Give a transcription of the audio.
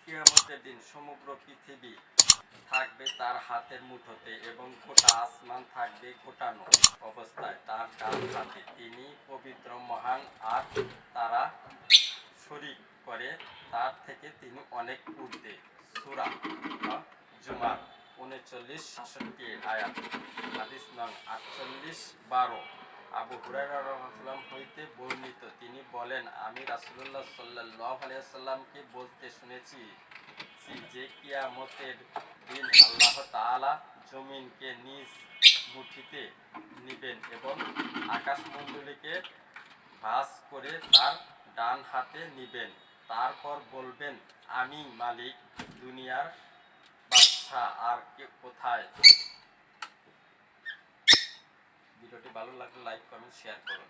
কিয়ামতের দিন সমগ্র পৃথিবী থাকবে তার হাতের মুঠোতে এবং গোটা আসমান থাকবে গোটানো অবস্থায় তার ডান হাতে। তিনি পবিত্র মহান, আর তারা শরীক করে তার থেকে তিনি অনেক ঊর্ধ্বে। সূরা জুমার 39-66 আয়াত। হাদিস নং 48-12। আবু হুরায়রা রাদিয়াল্লাহু আনহু হইতে বর্ণিত, তিনি বলেন, আমি রাসূলুল্লাহ সাল্লাল্লাহু আলাইহি ওয়াসাল্লামকে বলতে শুনেছি যে কিয়ামতের দিন আল্লাহ তাআলা জমিনকে নিজ মুঠিতে নিবেন এবং আকাশমণ্ডলীকে ভাঁজ করে তার ডান হাতে নিবেন। তারপর বলবেন, আমি মালিক, দুনিয়ার বাদশা আর কে কোথায়? ভিডিওটি ভালো লাগলে লাইক, কমেন্ট, শেয়ার করুন।